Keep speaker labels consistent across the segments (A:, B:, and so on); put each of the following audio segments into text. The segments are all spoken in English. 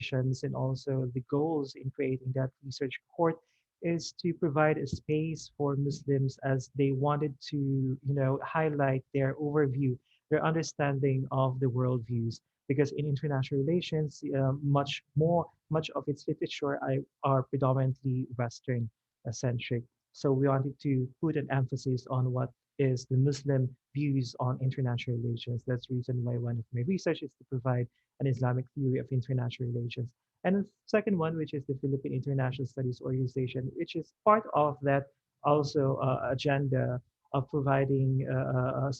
A: ambitions and also the goals in creating that research cohort is to provide a space for Muslims as they wanted to, highlight their overview, their understanding of the worldviews. Because in international relations, much of its literature are predominantly Western centric. So we wanted to put an emphasis on what is the Muslim views on international relations. That's the reason why one of my research is to provide an Islamic theory of international relations. And the second one, which is the Philippine International Studies Organization, which is part of that also agenda of providing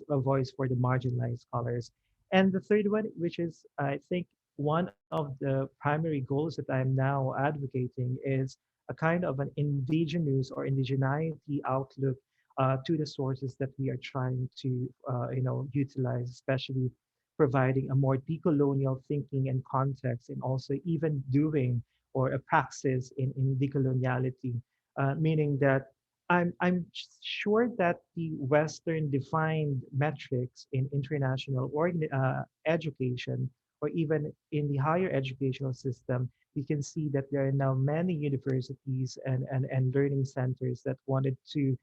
A: a voice for the marginalized scholars. And the third one, which is, I think, one of the primary goals that I'm now advocating is a kind of an indigenous or indigeneity outlook to the sources that we are trying to, utilize, especially providing a more decolonial thinking and context, and also even doing or a praxis in decoloniality, meaning that I'm sure that the Western defined metrics in international education or even in the higher educational system, you can see that there are now many universities and learning centers that wanted to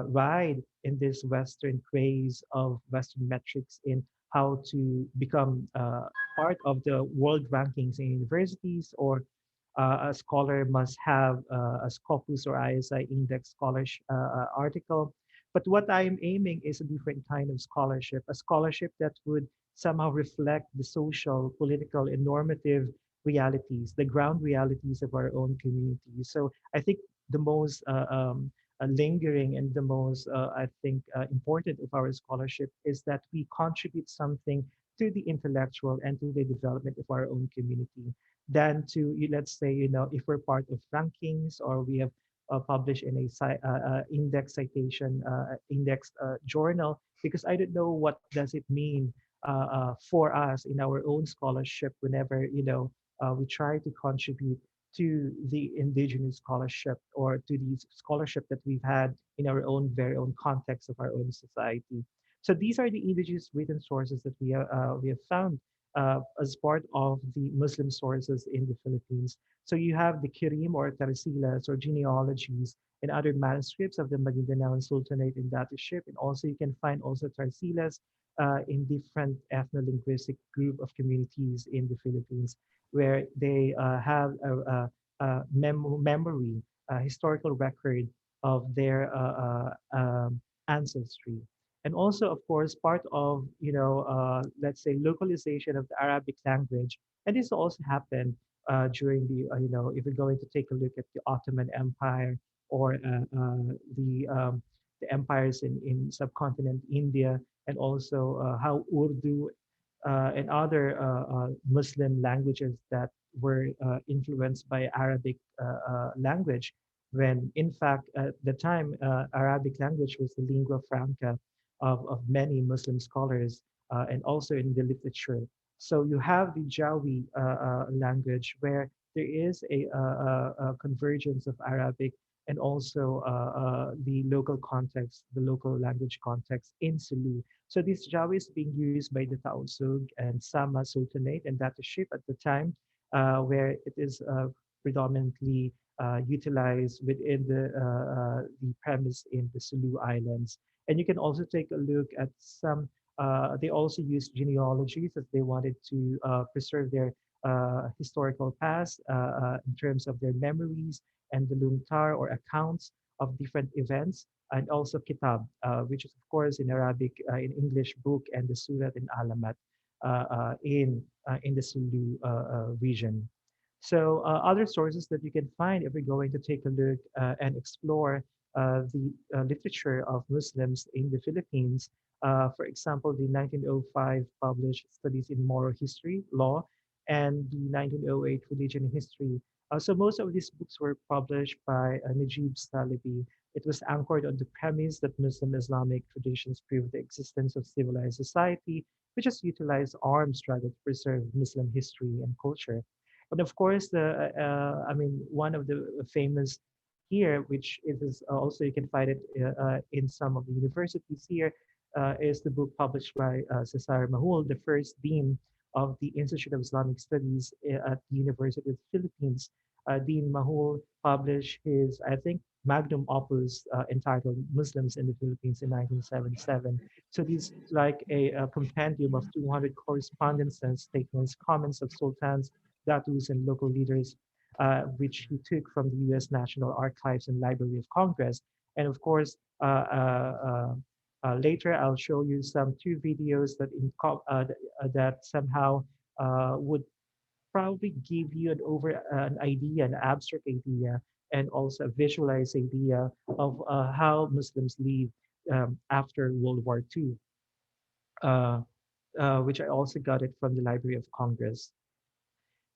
A: ride in this Western craze of Western metrics in how to become part of the world rankings in universities, or a scholar must have a Scopus or ISI index scholarship article. But what I'm aiming is a different kind of scholarship, a scholarship that would somehow reflect the social, political, and normative realities, the ground realities of our own community. So I think the most lingering and the most, I think, important of our scholarship is that we contribute something to the intellectual and to the development of our own community than to, let's say, if we're part of rankings or we have published in a index citation, index journal, because I don't know what does it mean for us in our own scholarship whenever, we try to contribute to the indigenous scholarship or to the scholarship that we've had in our own very own context of our own society. So these are the indigenous written sources that we have found as part of the Muslim sources in the Philippines. So you have the Kirim or Tarsilas or genealogies and other manuscripts of the Maguindanao Sultanate and Dataship. And also you can find also Tarsilas in different ethno-linguistic group of communities in the Philippines where they have memory, a historical record of their ancestry. And also, of course, part of, let's say, localization of the Arabic language. And this also happened during the, if we're going to take a look at the Ottoman Empire or the empires in subcontinent India, and also how Urdu and other Muslim languages that were influenced by Arabic language, when in fact at the time Arabic language was the lingua franca of many Muslim scholars and also in the literature. So you have the Jawi language where there is a convergence of Arabic and also the local context, the local language context in Sulu. So this Jawi is being used by the Tausug and Sama Sultanate and Dataship at the time, where it is predominantly utilized within the premise in the Sulu Islands. And you can also take a look at some, they also use genealogies as they wanted to preserve their historical past in terms of their memories and the luntar or accounts of different events, and also kitab, which is of course in Arabic, in English book, and the surat and alamat in the Sulu region. So other sources that you can find if we're going to take a look and explore the literature of Muslims in the Philippines. For example, the 1905 published Studies in Moral History, Law, and the 1908 Religion and History. So most of these books were published by Najib Salibi. It was anchored on the premise that Muslim Islamic traditions prove the existence of civilized society, which has utilized armed struggle to preserve Muslim history and culture. But of course, one of the famous here, which it is also you can find it in some of the universities here, is the book published by Cesar Mahul, The First Dean of the Institute of Islamic Studies at the University of the Philippines, Dean Mahul published his, I think, magnum opus entitled Muslims in the Philippines in 1977. So this is like a compendium of 200 correspondences, statements, comments of sultans, datus, and local leaders, which he took from the U.S. National Archives and Library of Congress. And of course, later I'll show you some two videos that somehow would probably give you an idea, an abstract idea, and also a visualized idea of how Muslims live after World War II, uh, which I also got it from the Library of Congress.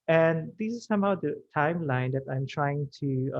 A: And this is somehow the timeline that I'm trying to,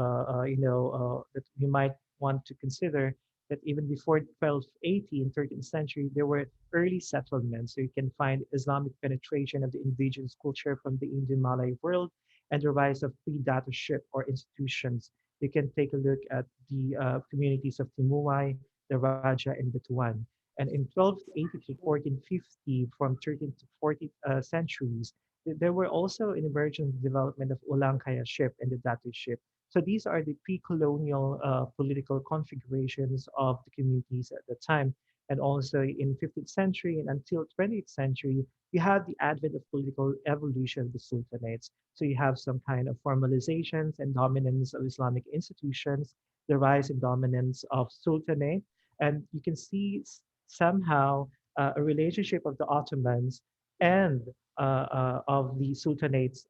A: that you might want to consider that even before 1280 in 13th century, there were early settlements. So you can find Islamic penetration of the indigenous culture from the Indian Malay world and the rise of pre-dataship or institutions. You can take a look at the communities of Timuay, the Raja, and Butuan. And in 1280 to 1450, from 13th to 14th centuries, there were also an emergent development of Ulang Kaya ship and the Datu ship. So these are the pre-colonial political configurations of the communities at the time. And also in 15th century and until 20th century, you have the advent of political evolution of the sultanates. So you have some kind of formalizations and dominance of Islamic institutions, the rise and dominance of sultanate, and you can see somehow a relationship of the Ottomans and of the sultanates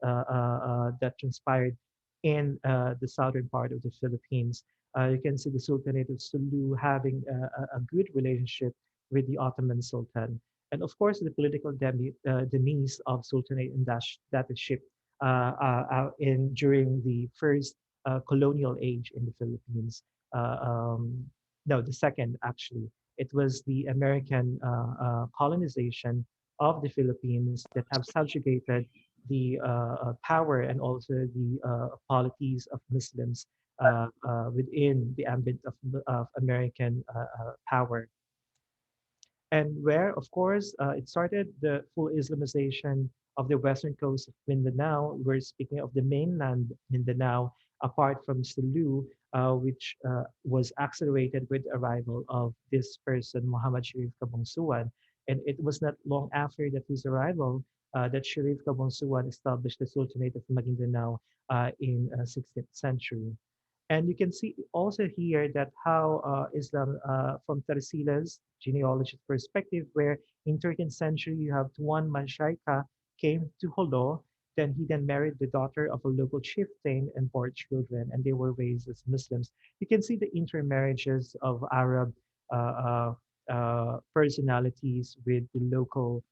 A: that transpired in the southern part of the Philippines. You can see the Sultanate of Sulu having a good relationship with the Ottoman Sultan. And of course, the political demise of Sultanate and Datatship during the first colonial age in the Philippines. Uh, um, no, the second actually. It was the American colonization of the Philippines that have subjugated the power and also the polities of Muslims within the ambit of American power. And where, of course, it started the full Islamization of the western coast of Mindanao. We're speaking of the mainland Mindanao, apart from Sulu, which was accelerated with the arrival of this person, Muhammad Sharif Kabongsuan. And it was not long after that his arrival that Sharif Kabongsuan established the Sultanate of Maguindanao in 16th century. And you can see also here that how Islam, from Tarsila's genealogy perspective, where in 13th century you have Tuan Manshaika came to Holo, then he then married the daughter of a local chieftain and bore children, and they were raised as Muslims. You can see the intermarriages of Arab personalities with the local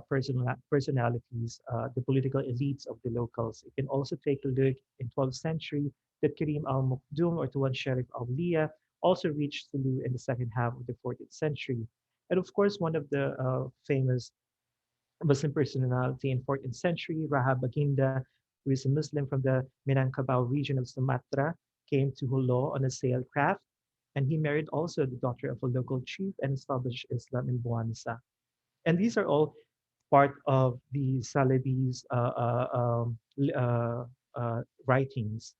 A: personalities, the political elites of the locals. You can also take a look in 12th century that Karim al-Mukdum or Tuan Sharif al-Liya also reached Sulu in the second half of the 14th century. And of course, one of the famous Muslim personality in 14th century, Rahab Baginda, who is a Muslim from the Minangkabau region of Sumatra, came to Hulo on a sail craft, and he married also the daughter of a local chief and established Islam in Buanza. And these are all part of the Salabi's writings.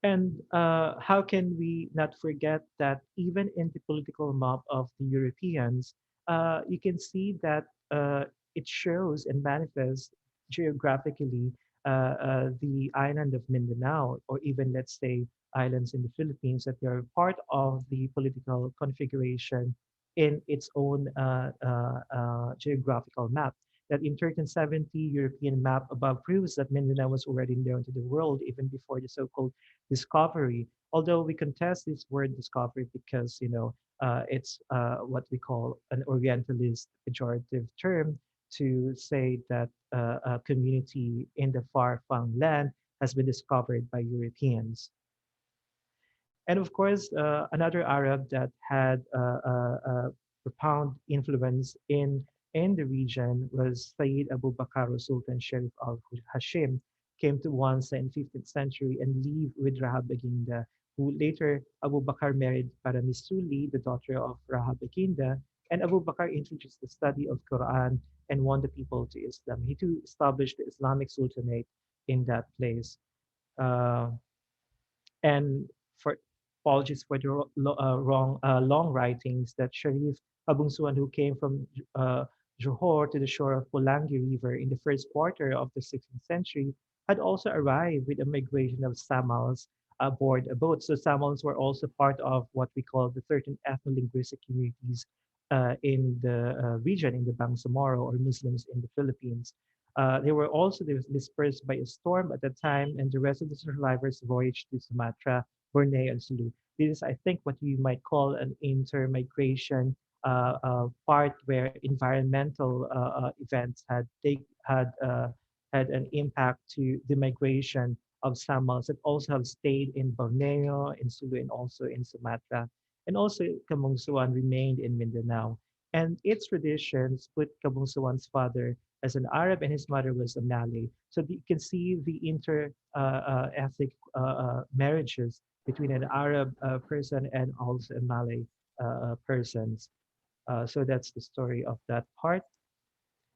A: And how can we not forget that even in the political map of the Europeans, you can see that it shows and manifests geographically the island of Mindanao, or even let's say islands in the Philippines, that they're part of the political configuration in its own geographical map. That in 1370 European map above proves that Mindanao was already known to the world even before the so-called discovery. Although we contest this word discovery because it's what we call an Orientalist pejorative term to say that a community in the far-flung land has been discovered by Europeans. And of course, another Arab that had profound influence in the region was Sayyid Abu Bakr Sultan Sharif al Hashim, came to Wansa in 15th century and lived with Rahab Baginda, who later Abu Bakr married Paramisuli, the daughter of Rahab Baginda, And Abu Bakr introduced the study of Quran and won the people to Islam. He too established the Islamic Sultanate in that place. Uh, and for apologies for the wrong long writings that Sharif Abungsuan, who came from uh, Johor to the shore of Pulangi River in the first quarter of the 16th century, had also arrived with a migration of Samals aboard a boat. So Samals were also part of what we call the 13 ethno-linguistic communities in the region, in the Bangsamoro or Muslims in the Philippines. They were also dispersed by a storm at the time, and the rest of the survivors voyaged to Sumatra, Borneo, and Sulu. This is, I think, what you might call an intermigration part where environmental events had an impact to the migration of Samals that also have stayed in Borneo, in Sulu, and also in Sumatra. And also, Kamungsuan remained in Mindanao. And its traditions put Kamungsuan's father as an Arab and his mother was a Malay. So you can see the ethnic marriages between an Arab person and also a Malay persons. So that's the story of that part.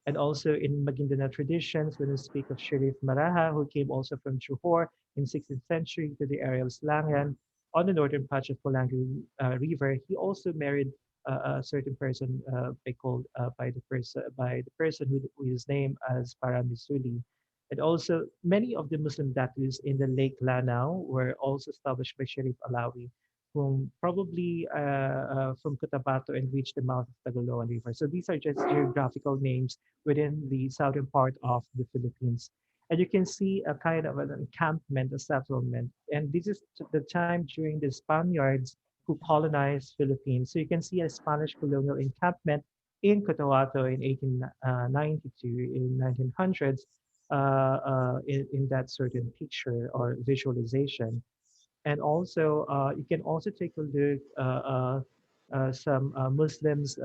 A: And also in Maguindanao traditions, when we speak of Sharif Maraha, who came also from Johor in 16th century to the area of Slangan on the northern patch of Pulangi River, he also married a certain person by the person who is named as Paramisuli. And also many of the Muslim datus in the Lake Lanao were also established by Sharif Alawi, whom probably from Cotabato and reached the mouth of Tagoloan River. So these are just geographical names within the southern part of the Philippines. And you can see a kind of an encampment, a settlement. And this is the time during the Spaniards who colonized Philippines. So you can see a Spanish colonial encampment in Cotabato in 1892, in 1900s, in that certain picture or visualization. And also, you can also take a look some Muslims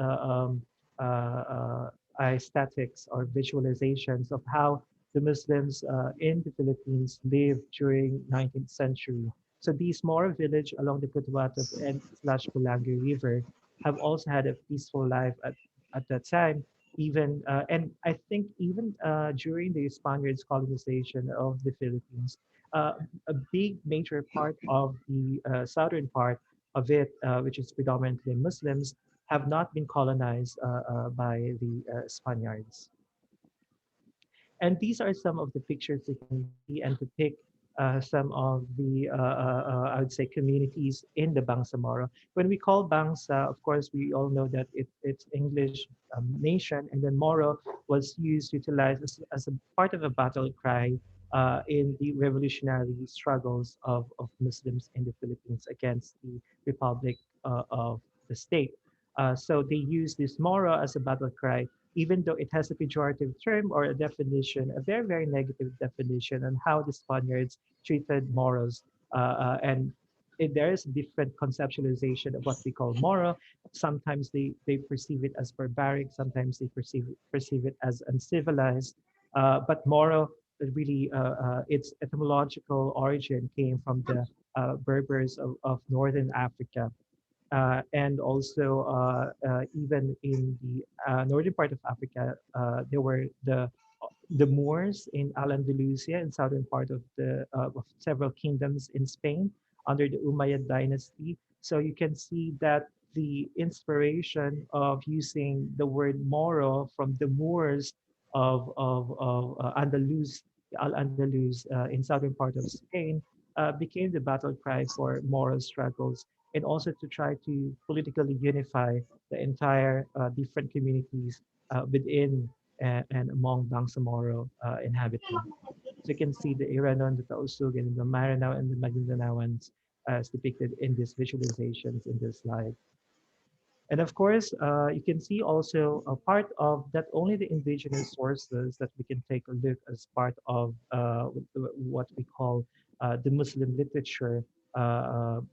A: aesthetics or visualizations of how the Muslims in the Philippines lived during 19th century. So these Moro village along the Cotabato and slash Pulangi River have also had a peaceful life at that time. Even and I think even during the Spaniards' colonization of the Philippines, a big major part of the southern part of it, which is predominantly Muslims, have not been colonized by the Spaniards. And these are some of the pictures you can see and depict some of the, I would say, communities in the Bangsamoro. When we call Bangsa, of course, we all know that it's English nation, and then Moro was used, utilized as a part of a battle cry in the revolutionary struggles of Muslims in the Philippines against the Republic of the state. So they use this Moro as a battle cry even though it has a pejorative term or a definition, a very, very negative definition on how the Spaniards treated Moros. And there is a different conceptualization of what we call Moro. Sometimes they perceive it as barbaric, sometimes they perceive it as uncivilized. But Moro, really, its etymological origin came from the Berbers of northern Africa and also even in the northern part of Africa, there were the Moors in Al-Andalusia in southern part of several kingdoms in Spain under the Umayyad dynasty. So you can see that the inspiration of using the word Moro from the Moors of Andalus, Al-Andalus in southern part of Spain became the battle cry for moral struggles and also to try to politically unify the entire different communities within and among Bangsamoro inhabitants. So you can see the Iranon, the Tausug, and the Maranao and the Magindanaoans as depicted in these visualizations in this slide. And of course, you can see also a part of not only the indigenous sources that we can take a look as part of what we call the Muslim literature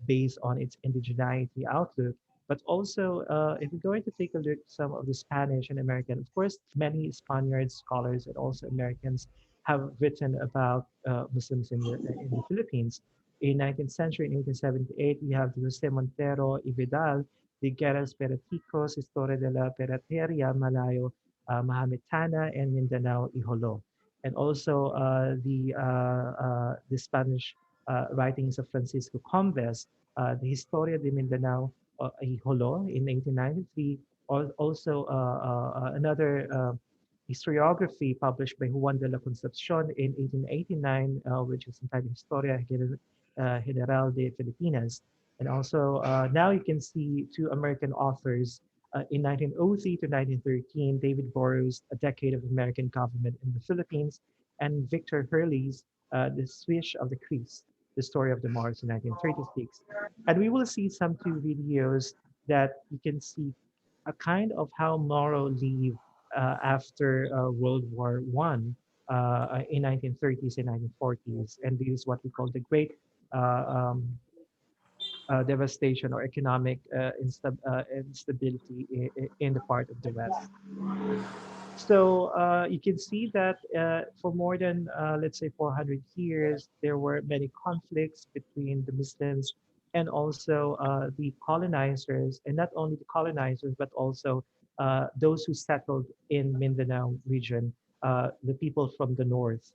A: based on its indigeneity outlook, but also if we're going to take a look at some of the Spanish and American, of course, many Spaniard scholars and also Americans have written about Muslims in the Philippines. In 19th century, in 1878, we have Jose Montero y Vidal, the Guerras Peraticos, Historia de la Perateria Malayo Mahometana, and Mindanao Iholo. And also the Spanish writings of Francisco Combes, the Historia de Mindanao Iholo in 1893, also another historiography published by Juan de la Concepcion in 1889, which is entitled Historia General de Filipinas. And also now you can see two American authors in 1903 to 1913, David Burrows' A Decade of American Government in the Philippines, and Victor Hurley's The Swish of the Crease, The Story of the Mars in 1936. And we will see some two videos that you can see a kind of how Moro lived after World War One in 1930s and 1940s, and this is what we call the Great uh, um, Devastation or economic instability in the part of the West. So you can see that for more than, let's say, 400 years, there were many conflicts between the Muslims and also the colonizers, and not only the colonizers, but also those who settled in Mindanao region, the people from the north,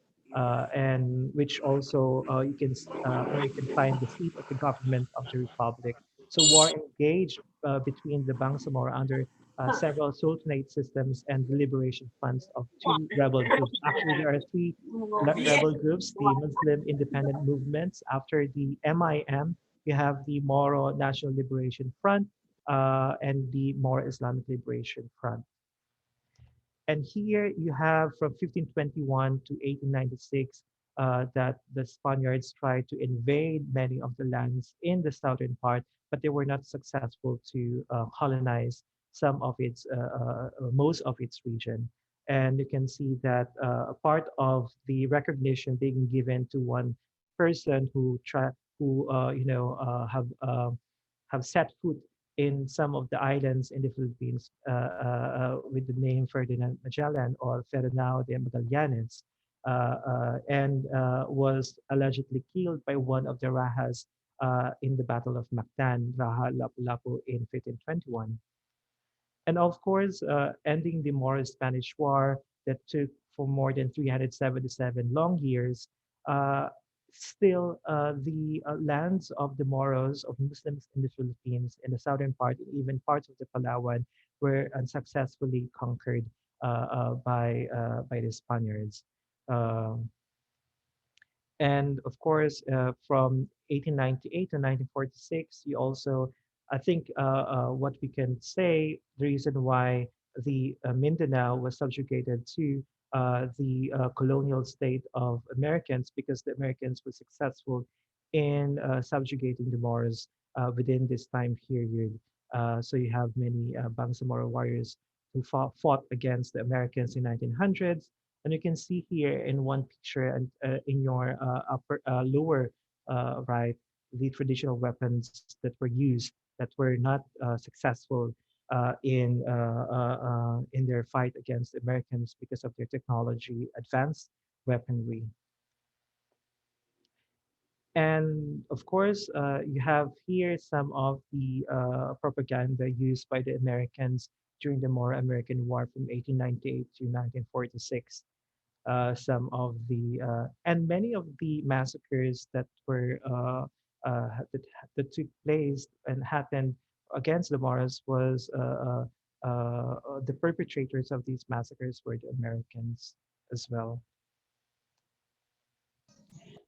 A: and which also where you can find the seat of the government of the republic. So war engaged between the Bangsamoro under several sultanate systems and the liberation fronts of two rebel groups. Actually, there are three rebel groups, the Muslim independent movements. After the MIM, you have the Moro National Liberation Front and the Moro Islamic Liberation Front. And here you have from 1521 to 1896 that the Spaniards tried to invade many of the lands in the southern part, but they were not successful to colonize most of its region. And you can see that a part of the recognition being given to one person who have set foot in some of the islands in the Philippines with the name Ferdinand Magellan or Fernão de Magallanes, and was allegedly killed by one of the Rahas in the Battle of Mactan, Raha Lapu-Lapu in 1521. And of course, ending the Moro-Spanish War that took for more than 377 long years, uh, still the lands of the Moros, of Muslims in the Philippines, in the southern part, and even parts of the Palawan, were unsuccessfully conquered by the Spaniards. Um, and of course, from 1898 to 1946, you also, I think, what we can say, the reason why the Mindanao was subjugated to the colonial state of Americans, because the Americans were successful in subjugating the Moors within this time period. So you have many Bangsamoro warriors who fought against the Americans in 1900s, and you can see here in one picture and in your lower right, the traditional weapons that were used that were not successful in their fight against the Americans because of their technology, advanced weaponry. And of course, you have here some of the propaganda used by the Americans during the Moro American War from 1898 to 1946. Some of the and many of the massacres that were that took place and happened against the Moros was the perpetrators of these massacres were the Americans as well.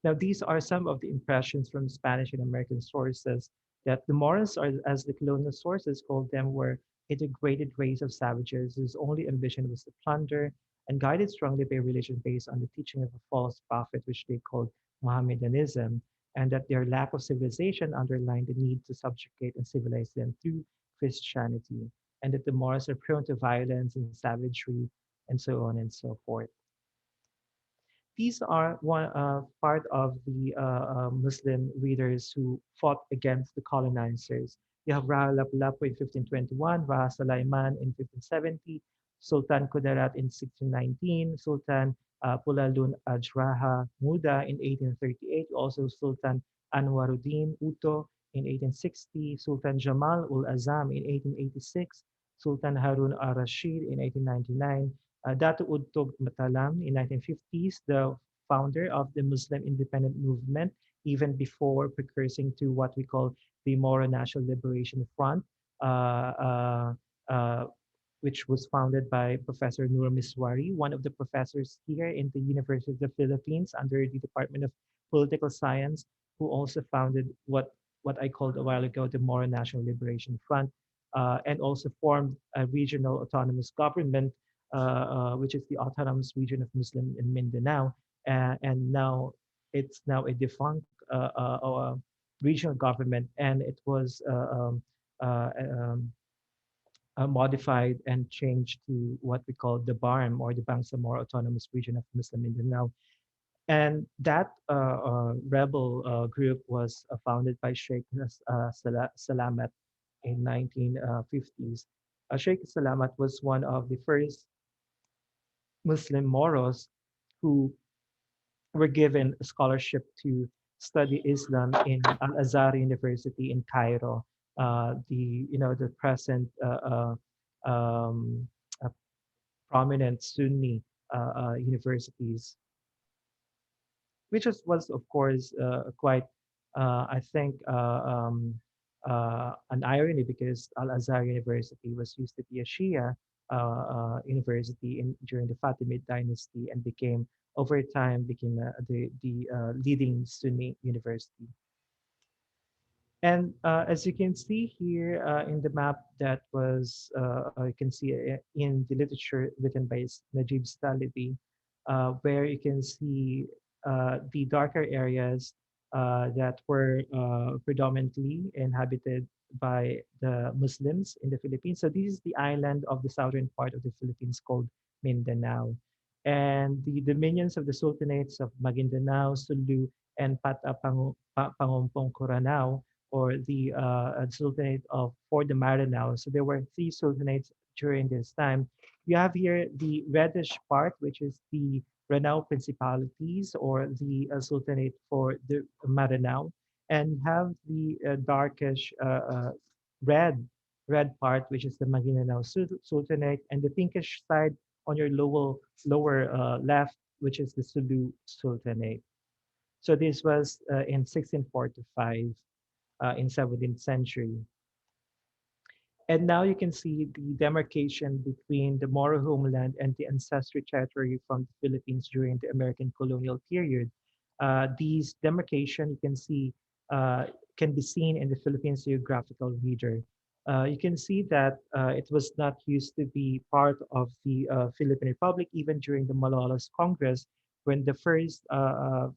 A: Now, these are some of the impressions from Spanish and American sources that the Moros, or as the colonial sources called them, were a degraded race of savages whose only ambition was to plunder and guided strongly by a religion based on the teaching of a false prophet, which they called Mohammedanism, and that their lack of civilization underlined the need to subjugate and civilize them through Christianity, and that the Moros are prone to violence and savagery, and so on and so forth. These are one part of the Muslim readers who fought against the colonizers. You have Raha Lapu-Lapu in 1521, Raha Sulaiman in 1570, Sultan Kudarat in 1619, Sultan Pulalun Ajraha Muda in 1838, also Sultan Anwaruddin Uto in 1860, Sultan Jamal ul Azam in 1886, Sultan Harun al-Rashid in 1899, Datu Udtog Matalam in 1950s, the founder of the Muslim independent movement, even before precursing to what we call the Moro National Liberation Front, uh, uh, uh, which was founded by Professor Nur Miswari, one of the professors here in the University of the Philippines under the Department of Political Science, who also founded what I called a while ago the Moro National Liberation Front, and also formed a regional autonomous government, which is the Autonomous Region of Muslim in Mindanao, and now it's now a defunct regional government, and it was uh, um, modified and changed to what we call the BARM or the Bangsamoro Autonomous Region of Muslim Mindanao. And that rebel group was founded by Sheikh Salamat in 1950s. Sheikh Salamat was one of the first Muslim Moros who were given a scholarship to study Islam in Al Azhar University in Cairo, the present um, uh, prominent Sunni universities, which was of course quite, I think, an irony because Al Azhar University was used to be a Shia university during the Fatimid dynasty and became over time became the leading Sunni university. And as you can see here in the map that was, you can see in the literature written by Najib Stalibi, where you can see the darker areas that were predominantly inhabited by the Muslims in the Philippines. So this is the island of the southern part of the Philippines called Mindanao. And the dominions of the sultanates of Maguindanao, Sulu, and Pangumpong Curanao, or the Sultanate of for the Maranao. So there were three sultanates during this time. You have here the reddish part, which is the Ranao principalities or the Sultanate for the Maranao, and you have the darkish red part, which is the Maguindanao Sultanate, and the pinkish side on your lower left, which is the Sulu Sultanate. So this was in 1645 in 17th century. And now you can see the demarcation between the Moro homeland and the ancestral territory from the Philippines during the American colonial period. These demarcation you can see can be seen in the Philippines Geographical Reader. You can see that it was not used to be part of the Philippine Republic even during the Malolos Congress when the first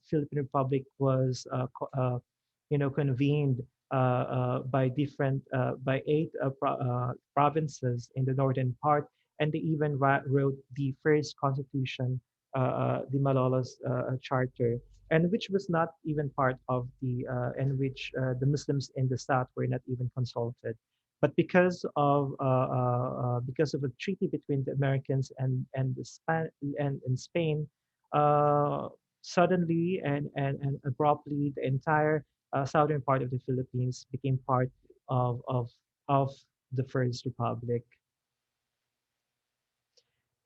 A: Philippine Republic was convened by eight provinces in the northern part, and they even wrote the first constitution, the Malolos Charter, and which was not even part of and which the Muslims in the south were not even consulted. But because of a treaty between the Americans and and Spain, uh, suddenly and abruptly the entire southern part of the Philippines became part of the First Republic.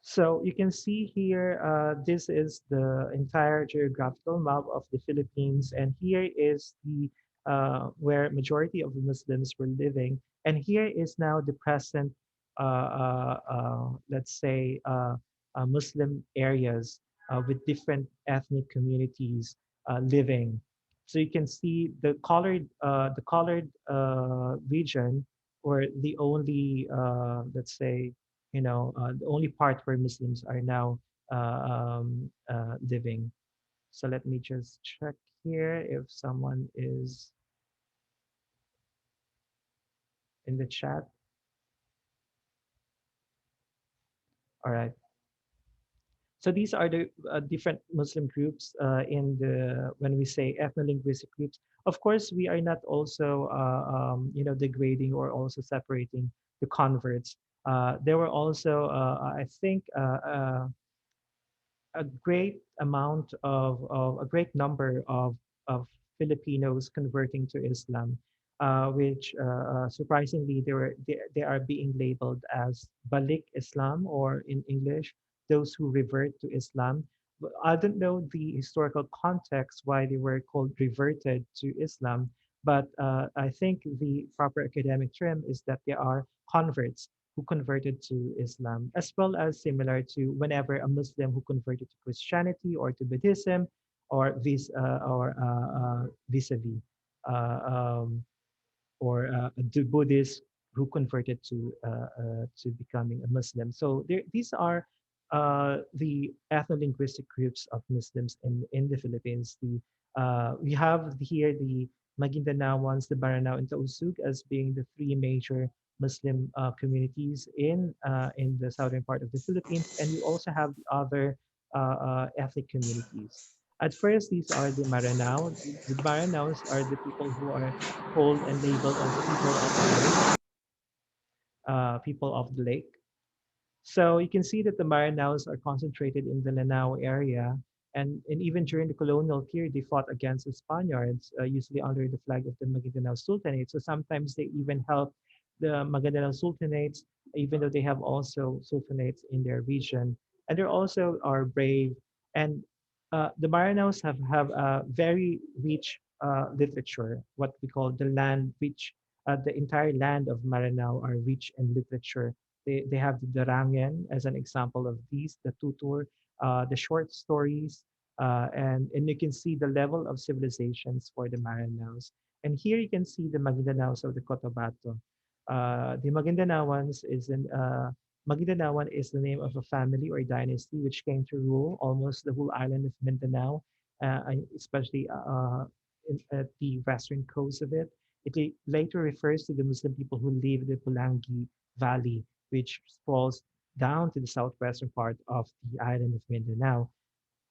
A: So you can see here, this is the entire geographical map of the Philippines, and here is the where majority of the Muslims were living, and here is now the present, let's say, Muslim areas with different ethnic communities living. So you can see the colored region, or the only, let's say, the only part where Muslims are now living. So let me just check here if someone is in the chat. All right. So these are the different Muslim groups in the when we say ethno-linguistic groups. Of course, we are not also degrading or also separating the converts. There were also, I think, a great amount of a great number of Filipinos converting to Islam. which surprisingly they are being labeled as Balik Islam, or in English, those who revert to Islam. But I don't know the historical context why they were called reverted to Islam, but I think the proper academic term is that they are converts who converted to Islam, as well as similar to whenever a Muslim who converted to Christianity or to Buddhism or vis-a-vis. Uh, um, or the Buddhists who converted to becoming a Muslim. So these are the ethno-linguistic groups of Muslims in the Philippines. We have here the Magindanaoans, the Maranao, and Tausug as being the three major Muslim communities in the southern part of the Philippines, and we also have the other ethnic communities. At first, these are the Maranao. The Maranaos are the people who are called and labeled as people of the lake, people of the lake. So you can see that the Maranaos are concentrated in the Lanao area, and even during the colonial period, they fought against the Spaniards, usually under the flag of the Maguindanao Sultanate. So sometimes they even help the Maguindanao Sultanates, even though they have also sultanates in their region. And they also are brave. And the Maranaos have a very rich literature, what we call the land rich. The entire land of Maranao are rich in literature. They have the Darangen as an example of these, the tutur, the short stories, and you can see the level of civilizations for the Maranaos. And here you can see the Magindanaos of the Cotabato. The Magindanaoan is the name of a family or dynasty which came to rule almost the whole island of Mindanao, especially at the western coast of it. It later refers to the Muslim people who live in the Pulangi Valley, which sprawls down to the southwestern part of the island of Mindanao.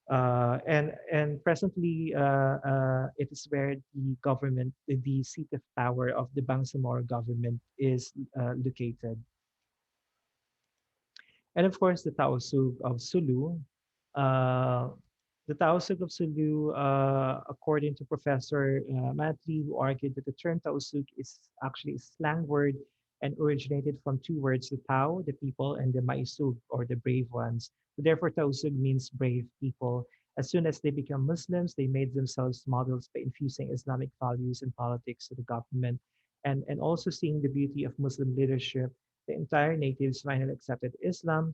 A: And presently, it is where the government, the seat of power of the Bangsamoro government is located. And of course, the Tausug of Sulu. Uh, the Tausug of Sulu, according to Professor Matli, who argued that the term Tausug is actually a slang word and originated from two words, the Tao, the people, and the Maisug, or the brave ones. So therefore, Tausug means brave people. As soon as they become Muslims, they made themselves models by infusing Islamic values and politics to the government, and also seeing the beauty of Muslim leadership. The entire natives finally accepted Islam,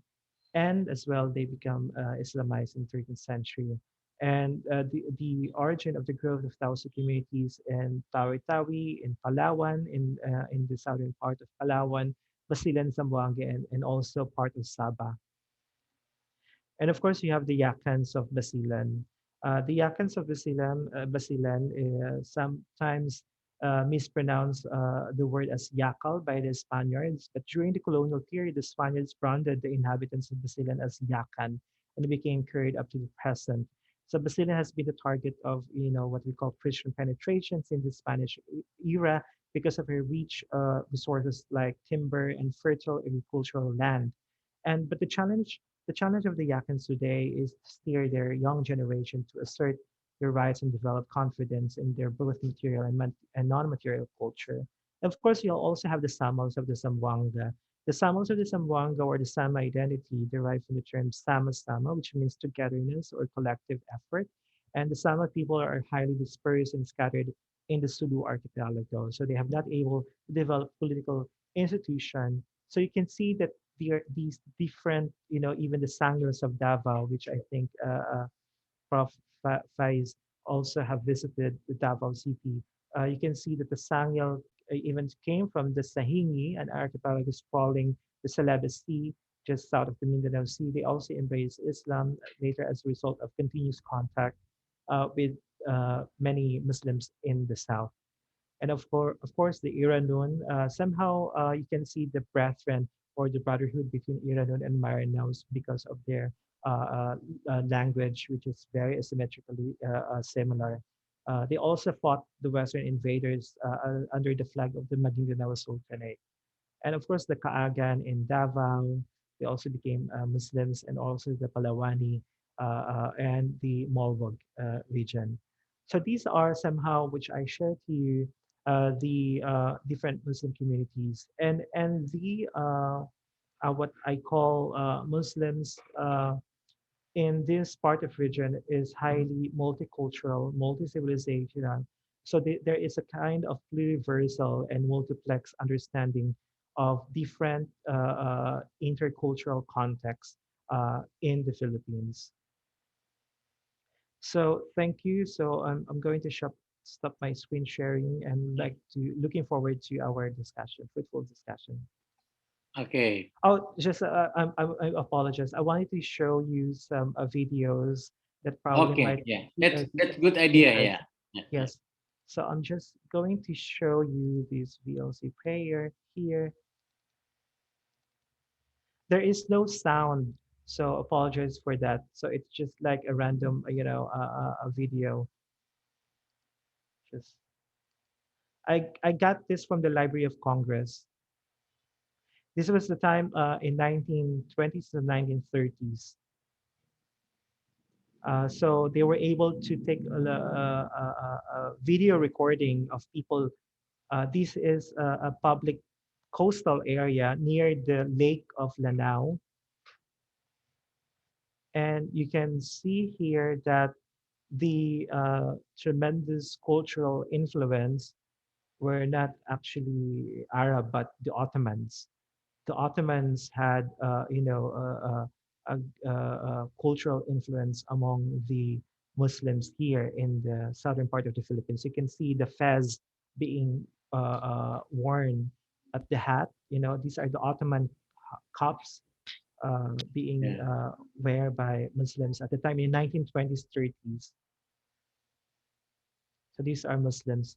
A: and as well they become Islamized in 13th century. And the origin of the growth of Taoist communities in Tawi-Tawi, in Palawan, in the southern part of Palawan, Basilan, Zamboanga, and also part of Sabah. And of course, you have the Yakans of Basilan. The Yakans of Basilan sometimes mispronounce the word as Yakal by the Spaniards, but during the colonial period, the Spaniards branded the inhabitants of Basilan as Yakan, and it became carried up to the present. So Basilan has been the target of what we call Christian penetration since the Spanish era because of her rich resources like timber and fertile agricultural land. And but the challenge of the Yakans today is to steer their young generation to assert their rights and develop confidence in their both material and non-material culture. And of course, you'll also have the Samals of the Zamboanga. The Samals of the Zamboanga, or the Sama identity, derives from the term Sama-sama, which means togetherness or collective effort. And the Sama people are highly dispersed and scattered in the Sulu archipelago. So they have not able to develop political institution. So you can see that there are these different, even the Sangres of Davao, which I think Prof. Faiz also have visited the Davao City. You can see that the Sangel even came from the Sahingi, an archipelago sprawling the Celebes Sea, just south of the Mindanao Sea. They also embraced Islam later as a result of continuous contact with many Muslims in the south. And of course, the Iranun, somehow you can see the brethren or the brotherhood between Iranun and Maranaos because of their language, which is very asymmetrically similar. They also fought the Western invaders under the flag of the Maguindanao Sultanate. And of course, the Kaagan in Davao, they also became Muslims, and also the Palawani and the Molbog region. So these are somehow which I share to you the different Muslim communities, and the what I call Muslims in this part of region is highly multicultural, multi-civilizational. So there is a kind of pluriversal and multiplex understanding of different intercultural contexts in the Philippines. So thank you. So I'm going to stop my screen sharing and looking forward to our discussion, fruitful discussion.
B: Okay.
A: Oh, just I apologize. I wanted to show you some videos that probably
B: Okay.
A: might
B: Yeah.
A: be
B: That's good idea.
A: interest.
B: Yeah. Yeah. Yeah.
A: Yes. So I'm just going to show you this VLC prayer here. There is no sound, so apologize for that. So it's just like a random, a video. Just I got this from the Library of Congress. This was the time in 1920s to 1930s. So they were able to take a video recording of people. This is a public coastal area near the Lake of Lanao. And you can see here that the tremendous cultural influence were not actually Arab, but the Ottomans. The Ottomans had, cultural influence among the Muslims here in the southern part of the Philippines. You can see the fez being worn at the hat. You know, these are the Ottoman cups being
B: Yeah.
A: wear by Muslims at the time in 1920s, 30s. So these are Muslims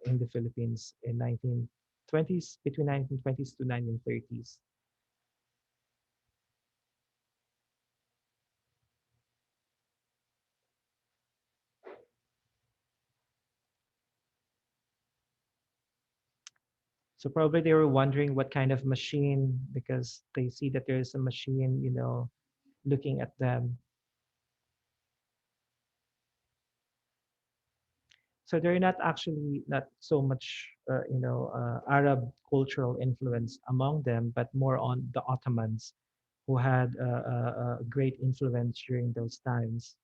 A: in the Philippines in 1920s, between 1920s to 1930s. So probably they were wondering what kind of machine because they see that there is a machine, looking at them. So they're not actually not so much, Arab cultural influence among them, but more on the Ottomans who had a great influence during those times.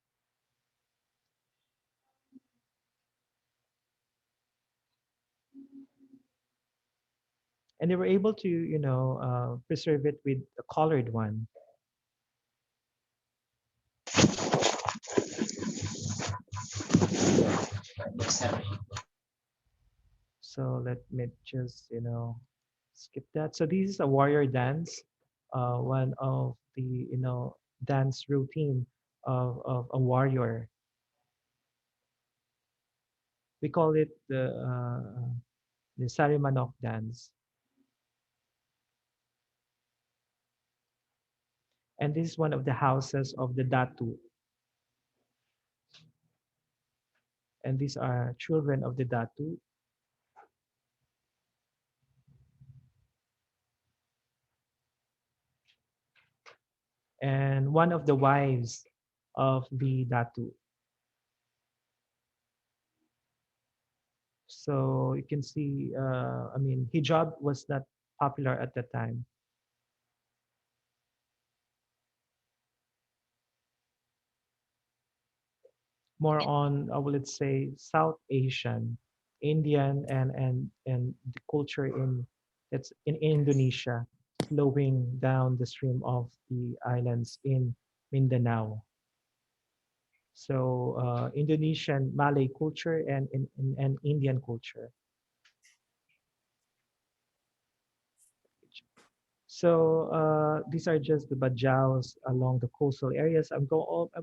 A: And they were able to, preserve it with a colored one. So let me just, skip that. So this is a warrior dance, one of the, dance routine of a warrior. We call it the Sarimanok dance. And this is one of the houses of the Datu. And these are children of the Datu. And one of the wives of the Datu. So you can see, hijab was not popular at that time. More on, let's say, South Asian, Indian, and the culture in that's in Indonesia, flowing down the stream of the islands in Mindanao. So Indonesian Malay culture and Indian culture. So these are just the bajaus along the coastal areas. I'm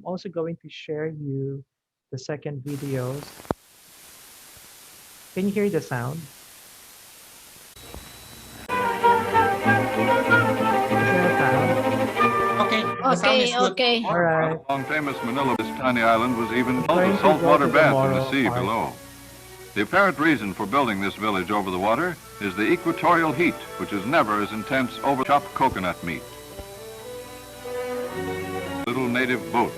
A: also going to share you the second videos. Can you hear the sound? Is there a sound?
B: Okay. The sound is
C: Okay,
B: good.
C: okay.
A: All right.
D: Long famous Manila, this tiny island was even
A: I'm
D: built
A: going
D: a
A: to go
D: saltwater
A: to the
D: bath in the
A: moral
D: sea
A: part.
D: below. The apparent reason for building this village over the water is the equatorial heat, which is never as intense over chopped coconut meat. Little native boat.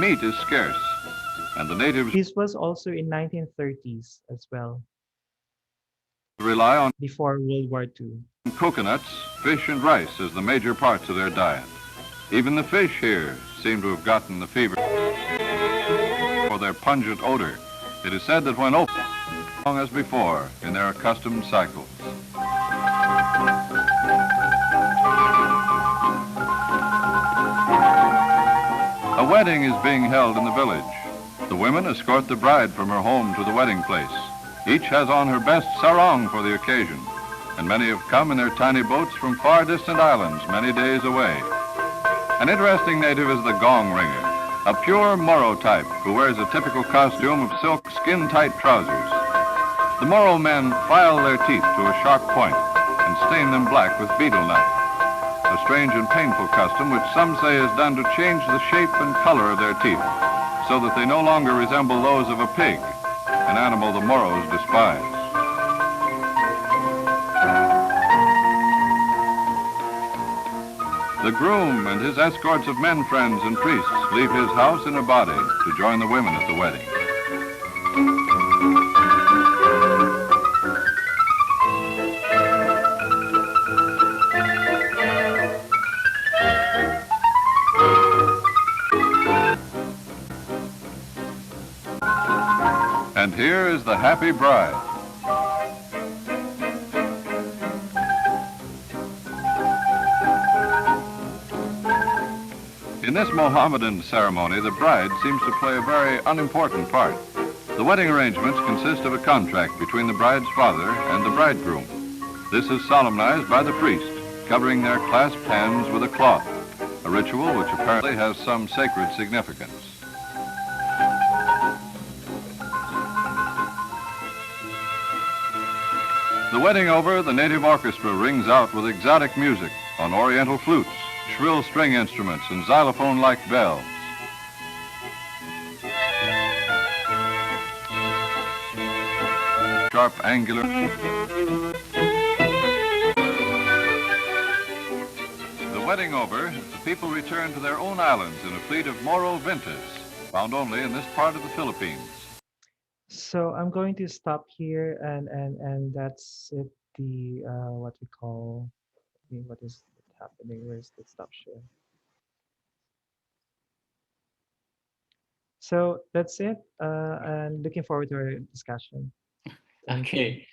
D: meat is scarce, and the natives
A: This was also in 1930s as well,
D: rely on
A: before World War II.
D: coconuts, fish, and rice as the major parts of their diet. Even the fish here seem to have gotten the fever for their pungent odor. It is said that when open, as long as before, in their accustomed cycles. A wedding is being held in the village. The women escort the bride from her home to the wedding place. Each has on her best sarong for the occasion, and many have come in their tiny boats from far distant islands many days away. An interesting native is the gong ringer, a pure Moro type who wears a typical costume of silk skin-tight trousers. The Moro men file their teeth to a sharp point and stain them black with betel nut, a strange and painful custom which some say is done to change the shape and color of their teeth so that they no longer resemble those of a pig, an animal the Moros despise. The groom and his escorts of men friends and priests leave his house in a body to join the women at the wedding. And here is the happy bride. In this Mohammedan ceremony, the bride seems to play a very unimportant part. The wedding arrangements consist of a contract between the bride's father and the bridegroom. This is solemnized by the priest, covering their clasped hands with a cloth, a ritual which apparently has some sacred significance. The wedding over, the native orchestra rings out with exotic music on oriental flutes, shrill string instruments, and xylophone-like bells. Sharp, angular. The wedding over, the people return to their own islands in a fleet of Moro vintas, found only in this part of the Philippines.
A: So I'm going to stop here, and that's it. The what we call, what is happening? Where's the stop share? So that's it, and looking forward to our discussion. Thank you.
B: Okay.